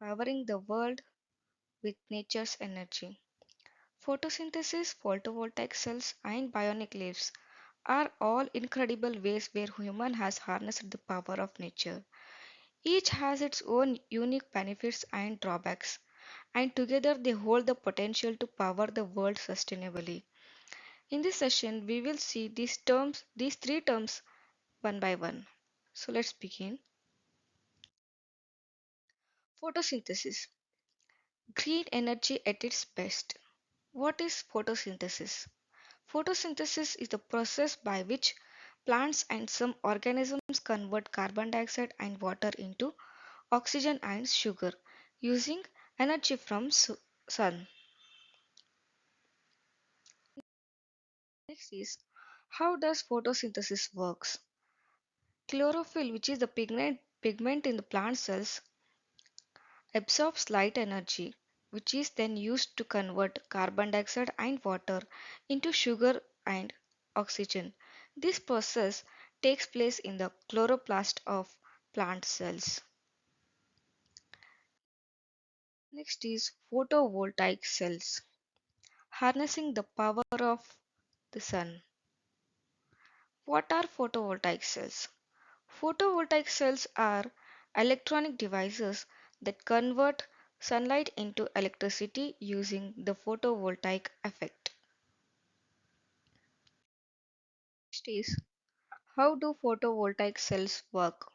powering the world with nature's energy. Photosynthesis, photovoltaic cells, and bionic leaves are all incredible ways where human has harnessed the power of nature. Each has its own unique benefits and drawbacks, and together they hold the potential to power the world sustainably. In this session, we will see these three terms one by one. So let's begin. Photosynthesis, green energy at its best. What is photosynthesis? Photosynthesis is the process by which plants and some organisms convert carbon dioxide and water into oxygen and sugar using energy from sun. Next is, how does photosynthesis works? Chlorophyll, which is the pigment in the plant cells, absorbs light energy, which is then used to convert carbon dioxide and water into sugar and oxygen. This process takes place in the chloroplast of plant cells. Next is photovoltaic cells, harnessing the power of the sun. What are photovoltaic cells? Photovoltaic cells are electronic devices that convert sunlight into electricity using the photovoltaic effect. Next is, how do photovoltaic cells work?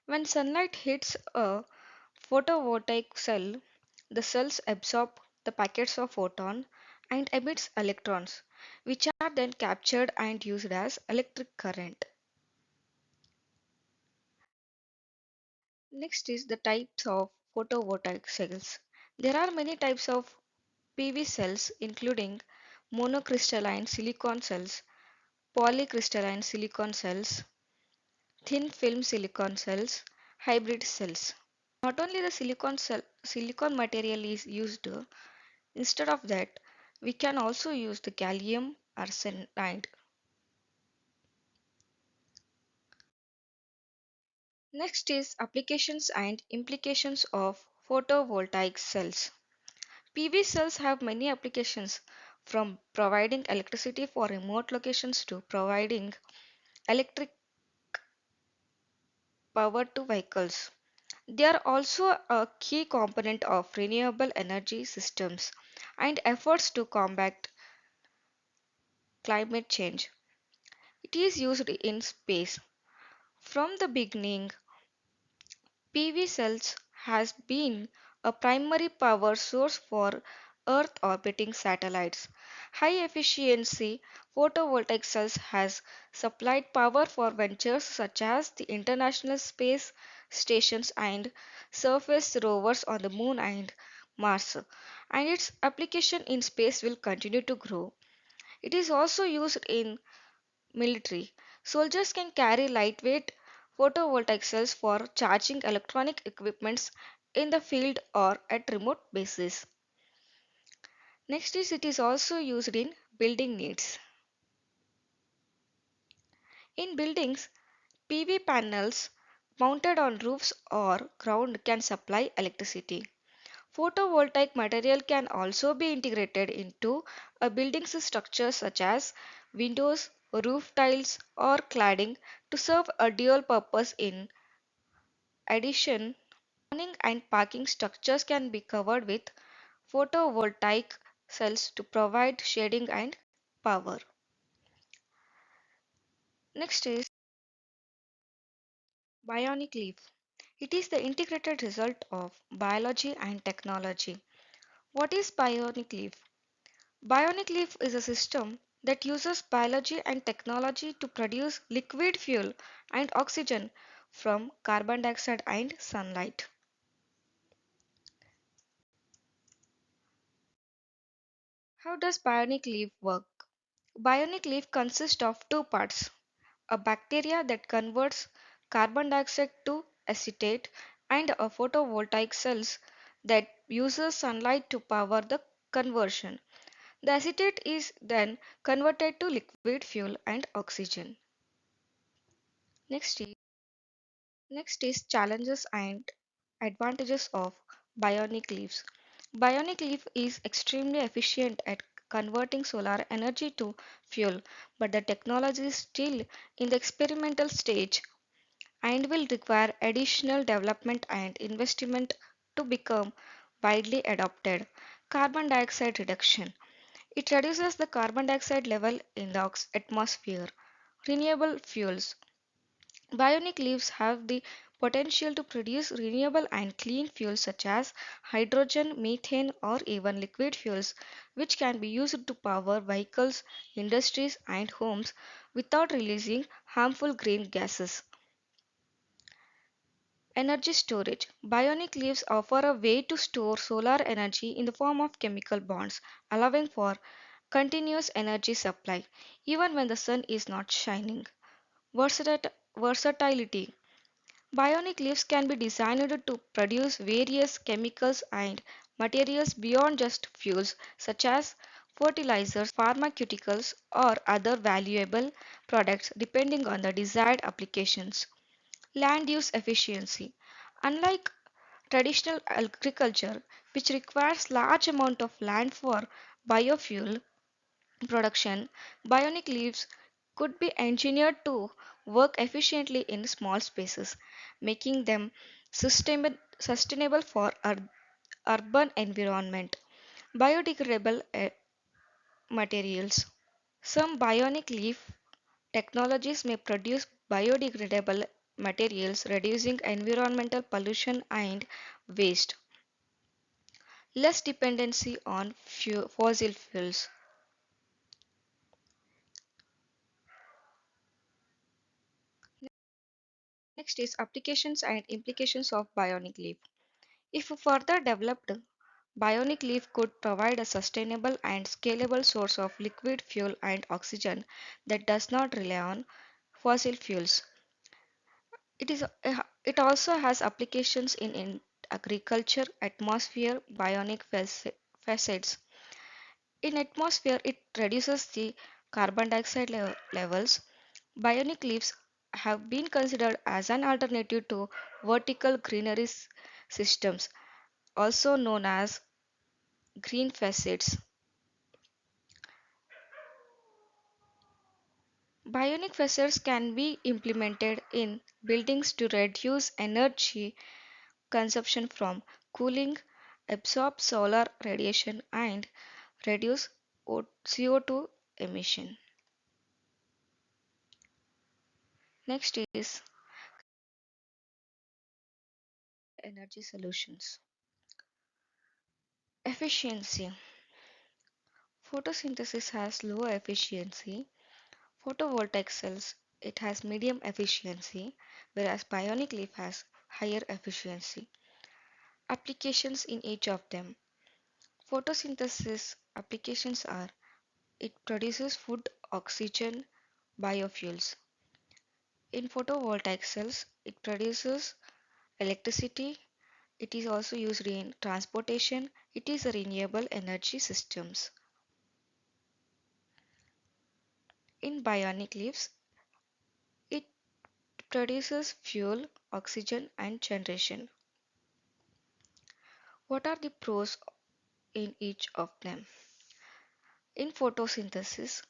When sunlight hits a photovoltaic cell, the cells absorb the packets of photon and emits electrons, which are then captured and used as electric current. Next is the types of photovoltaic cells. There are many types of PV cells including monocrystalline silicon cells, polycrystalline silicon cells, thin film silicon cells, hybrid cells. Not only the silicon material is used, instead of that, we can also use the gallium arsenide. Next is applications and implications of photovoltaic cells. PV cells have many applications from providing electricity for remote locations to providing electric power to vehicles. They are also a key component of renewable energy systems and efforts to combat climate change. It is used in space. From the beginning, PV cells has been a primary power source for Earth orbiting satellites. High efficiency photovoltaic cells has supplied power for ventures such as the International Space Stations and surface rovers on the Moon and Mars, and its application in space will continue to grow. It is also used in military. Soldiers can carry lightweight photovoltaic cells for charging electronic equipments in the field or at remote bases. Next is, it is also used in building needs. In buildings, PV panels mounted on roofs or ground can supply electricity. Photovoltaic material can also be integrated into a building's structure such as windows, roof tiles or cladding to serve a dual purpose. In addition, awning and parking structures can be covered with photovoltaic cells to provide shading and power. Next is bionic leaf. It is the integrated result of biology and technology. What is bionic leaf? Bionic leaf is a system that uses biology and technology to produce liquid fuel and oxygen from carbon dioxide and sunlight. How does bionic leaf work? Bionic leaf consists of two parts: a bacteria that converts carbon dioxide to acetate and a photovoltaic cells that uses sunlight to power the conversion. The acetate is then converted to liquid fuel and oxygen. Next is, next is challenges and Advantages of bionic leaves. Bionic leaf is extremely efficient at converting solar energy to fuel, but the technology is still in the experimental stage and will require additional development and investment to become widely adopted. Carbon dioxide reduction. It reduces the carbon dioxide level in the atmosphere. Renewable fuels. Bionic leaves have the potential to produce renewable and clean fuels such as hydrogen, methane, or even liquid fuels, which can be used to power vehicles, industries, and homes without releasing harmful green gases. Energy storage. Bionic leaves offer a way to store solar energy in the form of chemical bonds, allowing for continuous energy supply even when the sun is not shining. Versatility. Bionic leaves can be designed to produce various chemicals and materials beyond just fuels, such as fertilizers, pharmaceuticals, or other valuable products depending on the desired applications. Land use efficiency. Unlike traditional agriculture, which requires large amount of land for biofuel production, bionic leaves could be engineered to work efficiently in small spaces, making them sustainable for urban environment. Biodegradable materials. Some bionic leaf technologies may produce biodegradable materials, reducing environmental pollution and waste. Less dependency on fossil fuels. Next is applications and implications of bionic leaf. If further developed, bionic leaf could provide a sustainable and scalable source of liquid fuel and oxygen that does not rely on fossil fuels. It also has applications in agriculture, atmosphere, bionic facets. In atmosphere, it reduces the carbon dioxide levels. Bionic leaves have been considered as an alternative to vertical greenery systems, also known as green facets. Bionic facets can be implemented in buildings to reduce energy consumption from cooling, absorb solar radiation, and reduce CO2 emission. Next is energy solutions. Efficiency. Photosynthesis has low efficiency. Photovoltaic cells it has medium efficiency, whereas bionic leaf has higher efficiency. Applications in each of them. Photosynthesis applications are it produces food, oxygen, biofuels. In photovoltaic cells, it produces electricity. It is also used in transportation. It is a renewable energy systems. In bionic leaves, it produces fuel, oxygen, and generation. What are the pros in each of them? In photosynthesis,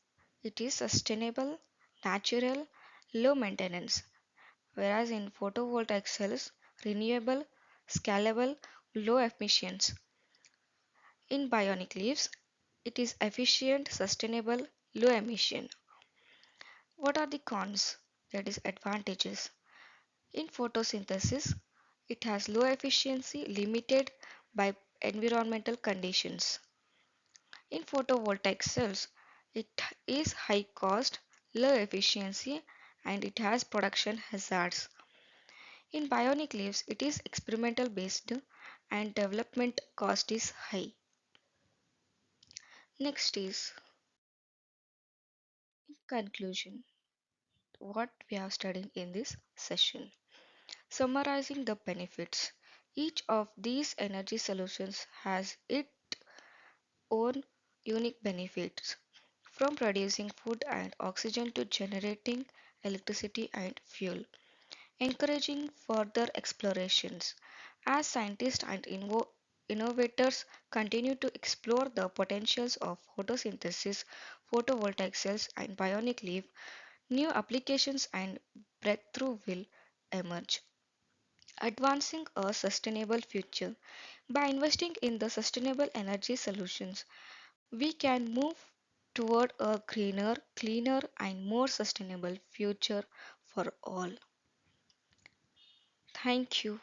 it is sustainable, natural, low maintenance, whereas in photovoltaic cells, renewable, scalable, low emissions. In bionic leaves, it is efficient, sustainable, low emission. What are the cons? That is advantages. In photosynthesis, it has low efficiency limited by environmental conditions. In photovoltaic cells, it is high cost, low efficiency, and it has production hazards. In bionic leaves, it is experimental based and development cost is high. Next is in conclusion what we have studied in this session. Summarizing the benefits. Each of these energy solutions has its own unique benefits, from producing food and oxygen to generating electricity and fuel, encouraging further explorations As scientists and innovators continue to explore the potentials of photosynthesis, photovoltaic cells, and bionic leaf, new applications and breakthrough will emerge, advancing a sustainable future. By investing in the sustainable energy solutions, we can move toward a greener, cleaner, and more sustainable future for all. Thank you.